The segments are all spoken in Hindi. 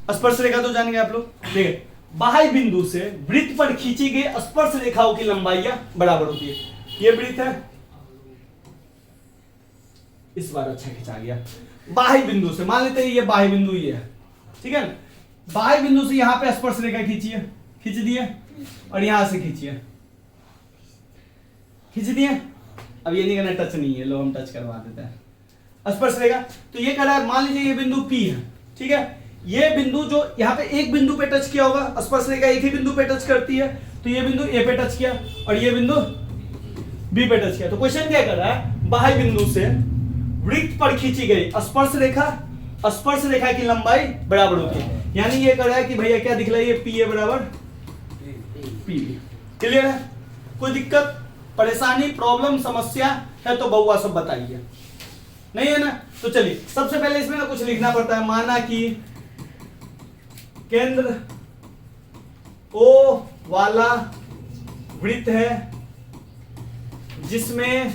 स्पर्श रेखा तो जानेंगे आप लोग। देखिए बाह्य बिंदु से वृत्त पर खींची गई स्पर्श रेखाओं की लंबाइयां बराबर होती है। ये वृत्त है, इस बार अच्छा खींचा गया। बाह्य बिंदु से मान लेते हैं ये बाह्य बिंदु ये है, ठीक है ना। बाह्य बिंदु से यहां पे स्पर्श रेखा खींचिए, खींच दिए, और यहां से खींचिए, खींच दिए। अब ये नहीं करना, टच नहीं है, लो हम टच करवा देते हैं स्पर्श रेखा। तो ये कह रहा है मान लीजिए ये बिंदु P है, ठीक है। ये बिंदु जो यहाँ पे एक बिंदु पे टच किया होगा, स्पर्श रेखा एक ही बिंदु पे टच करती है, तो ये बिंदु A पे टच किया और ये बिंदु B पे टच किया। तो क्वेश्चन क्या कर रहा है, बाह्य बिंदु से वृत्त पर खींची गई स्पर्श रेखा की लंबाई बराबर होती है। यानी ये कर रहा है कि भैया क्या दिख रहा है, ये PA बराबर PB। क्लियर है? कोई दिक्कत, परेशानी, प्रॉब्लम, समस्या है तो बउआ सब बताइए, नहीं है ना। तो चलिए सबसे पहले इसमें ना कुछ लिखना पड़ता है। माना कि केंद्र O वाला वृत्त है जिसमें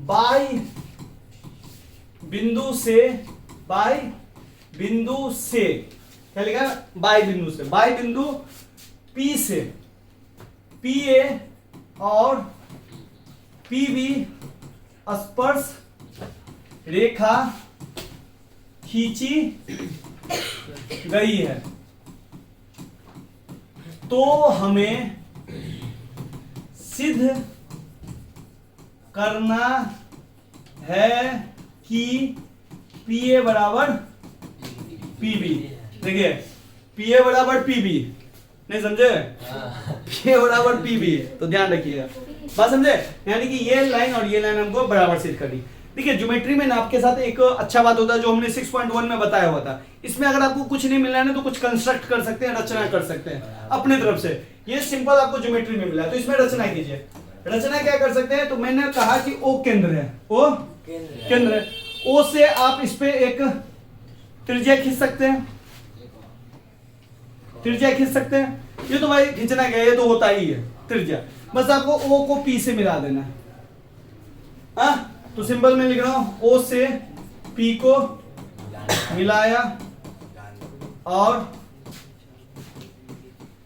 बाह्य बिंदु से क्या लिखा, बाह्य बिंदु P से PA और PB स्पर्श रेखा खींची गई है, तो हमें सिद्ध करना है कि PA बराबर PB। देखिए PA बराबर PB, नहीं समझे? PA बराबर PB, तो ध्यान रखिएगा, बात समझे? यानी कि ये लाइन और ये लाइन हमको बराबर सिद्ध करनी। देखिए ज्योमेट्री में नाप के साथ एक अच्छा बात होता है जो हमने 6.1 में बताया हुआ था। इसमें अगर आपको कुछ नहीं मिला है ना तो कुछ कंस्ट्रक्ट कर सकते हैं, रचना कर सकते हैं अपने तरफ से। ये सिंपल आपको ज्योमेट्री में मिला है तो इसमें रचना कीजिए। रचना क्या कर सकते हैं, तो मैंने कहा कि O केंद्र है, O केंद्र है। O से आप इस पे एक त्रिज्या खींच सकते हैं, त्रिज्या खींच सकते हैं। ये तो भाई खींचना क्या, ये तो होता ही है त्रिज्या। बस आपको O को P से मिला देना है। हाँ तो सिंपल में लिख रहा हूं, O से P को मिलाया और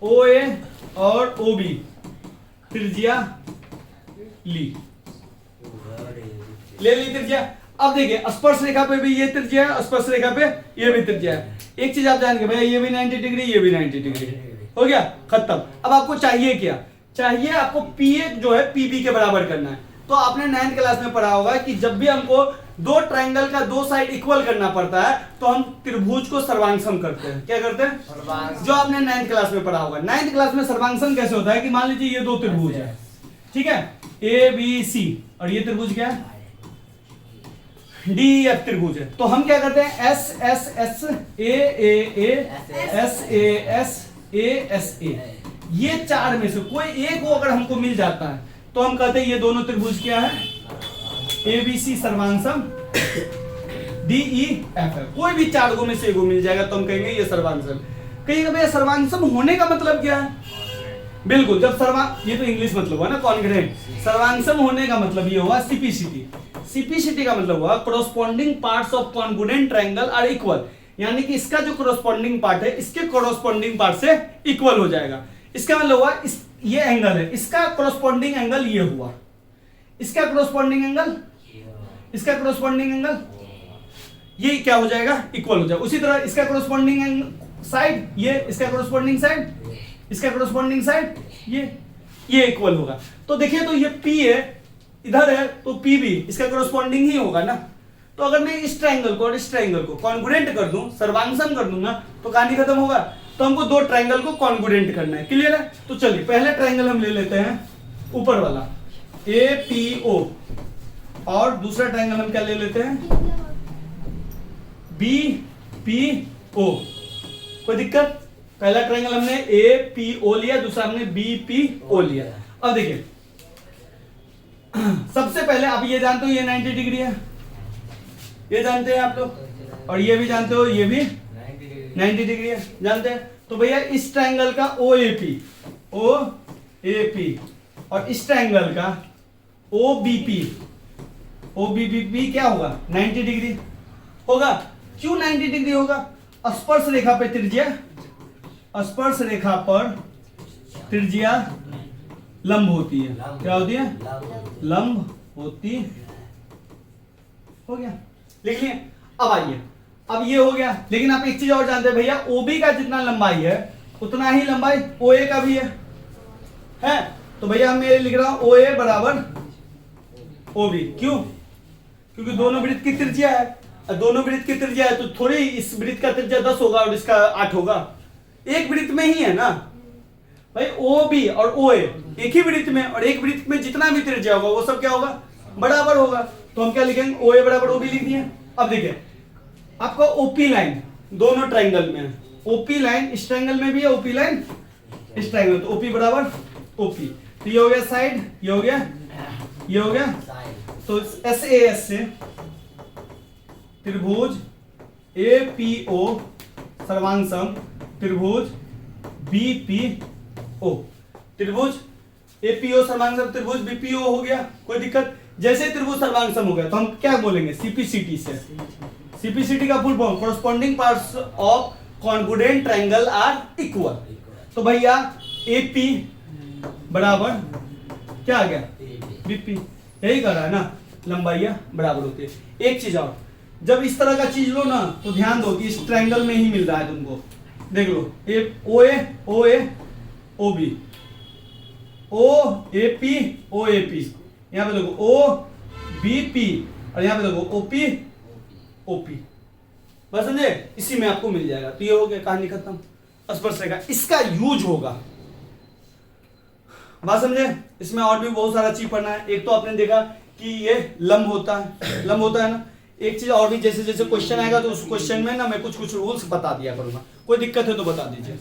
OA और OB त्रिज्या ले ली त्रिज्या। अब देखिए स्पर्श रेखा पे भी ये त्रिज्या है, स्पर्श रेखा पे ये भी त्रिज्या है। एक चीज आप जान के भैया ये भी 90 डिग्री, ये भी 90 डिग्री, हो गया खत्म। अब आपको चाहिए क्या, चाहिए आपको PA जो है PB के बराबर करना है। तो आपने 9th क्लास में पढ़ा होगा कि जब भी हमको दो ट्रायंगल का दो साइड इक्वल करना पड़ता है तो हम त्रिभुज को सर्वांगसम करते हैं। क्या करते हैं, जो आपने 9th क्लास में पढ़ा होगा। 9th क्लास में सर्वांगसम कैसे होता है कि मान लीजिए ये दो त्रिभुज है, ठीक है, ABC, और ये त्रिभुज क्या है, DEF त्रिभुज है। तो हम क्या करते हैं, SSS AAA SAS ASA, ये चार में से कोई एक वो अगर हमको मिल जाता है तो हम कहते हैं ये दोनों त्रिभुज क्या है, ABC सर्वांगसम DEF है। कोई भी चार गो में से एगो मिल जाएगा तो हम कहेंगे ये सर्वांगसम। कहिएगा भैया सर्वांगसम होने का मतलब क्या है, बिल्कुल जब ये तो इंग्लिश मतलब हुआ ना कॉन्ग्रुएंट। सर्वांगसम होने का मतलब ये हुआ CPCT। CPCT का मतलब हुआ corresponding parts of congruent triangle are equal, यानी कि इसका जो कोरोस्पोंडिंग पार्ट है इसके कोरोस्पोंडिंग पार्ट से इक्वल हो जाएगा। इसका मतलब हुआ ये एंगल है, इसका कोरोस्पोंडिंग एंगल ये हुआ, इसका कोरोस्पोंडिंग एंगल, इसका कोरोस्पोंडिंग एंगल, ये क्या हो जाएगा, इक्वल हो जाएगा। उसी तरह इसका कोरोस्पोंडिंग साइड ये, इसका कोरोस्पोंडिंग साइड, इसका कोरोस्पोंडिंग साइड ये इक्वल होगा। तो देखिए तो ये P है इधर है तो PB इसका कोरोस्पोंडिंग ही होगा ना। तो अगर मैं इस ट्रायंगल को और इस ट्रायंगल को कॉन्ग्रुएंट कर दूं, सर्वांगसम कर दूंगा तो कहानी खत्म होगा। तो हमको दो ट्रायंगल को कॉन्ग्रुएंट करना है, क्लियर है। तो चलिए पहले ट्रायंगल हम ले लेते हैं ऊपर वाला APO, और दूसरा ट्रायंगल हम क्या ले लेते हैं, BPO। कोई दिक्कत, पहला ट्रायंगल हमने APO लिया, दूसरा हमने BPO लिया। अब देखिए सबसे पहले आप ये जानते हो ये 90 डिग्री है, ये जानते हैं आप लोग, और ये भी जानते हो ये भी 90 डिग्री है, जानते हैं। तो भैया इस ट्रायंगल का OAP और इस ट्रायंगल का OBP क्या होगा, 90 डिग्री होगा। क्यों 90 डिग्री होगा? स्पर्श रेखा पे त्रिज्या, स्पर्श रेखा पर त्रिज्या लंब होती है। क्या होती है? लंब होती। हो गया, लिख लिए। अब आइए, अब ये हो गया, लेकिन आप एक चीज और जानते हैं भैया, ओबी का जितना लंबाई है उतना ही लंबाई ओए का भी है? तो भैया मैं लिख रहा हूं ओए बराबर ओबी। क्यों? क्योंकि दोनों वृत्त की त्रिज्या है, और दोनों वृत्त की त्रिज्या है तो थोड़ी इस वृत्त का त्रिज्या 10 होगा और इसका 8 होगा, एक वृत्त में ही है ना भाई। ओ बी और ओ ए एक ही वृत्त में, और एक वृत्त में जितना भी त्रिज्या होगा वो सब क्या होगा? बराबर होगा। तो हम क्या लिखेंगे? ओ ए बराबर ओ बी लिख दिए। अब देखिए आपका ओपी लाइन दोनों ट्रायंगल में है, ओपी लाइन इस ट्रायंगल में भी है, ओपी लाइन इस ट्रायंगल, तो ओपी बराबर ओपी। तो ये हो गया साइड, ये हो गया, ये हो गया। तो एस ए एस से त्रिभुज ए पी ओ सर्वांग त्रिभुज बी पी ओ, त्रिभुज ए पी ओ सर्वांग त्रिभुज बी पी ओ हो गया। कोई दिक्कत? जैसे त्रिभुज सर्वांग हो गया तो हम क्या बोलेंगे? सीपीसीटी से। सीपीसीटी का full form corresponding parts of congruent triangle are equal. तो भैया एपी बराबर क्या आ गया? बीपी। यही कर रहा है ना, लंबाइयां बराबर होती है। एक चीज और, जब इस तरह का चीज लो ना तो ध्यान दो कि इस ट्रायंगल में ही मिल रहा है तुमको। देख लो, O A O B, O A P O A P, यहां पे देखो ओ बी पी, और यहां पे देखो ओ पी ओ पी। बस समझे? इसी में आपको मिल जाएगा। तो ये हो गया, कहानी खत्म। स्पर्श रेखा इसका यूज होगा, बात समझे? इसमें और भी बहुत सारा चीज पढ़ना है। एक तो आपने देखा कि ये लंब होता है, लंब होता है ना। एक चीज और भी, जैसे जैसे क्वेश्चन आएगा तो उस क्वेश्चन में ना मैं कुछ रूल्स बता दिया करूंगा, कोई दिक्कत है तो बता दीजिए।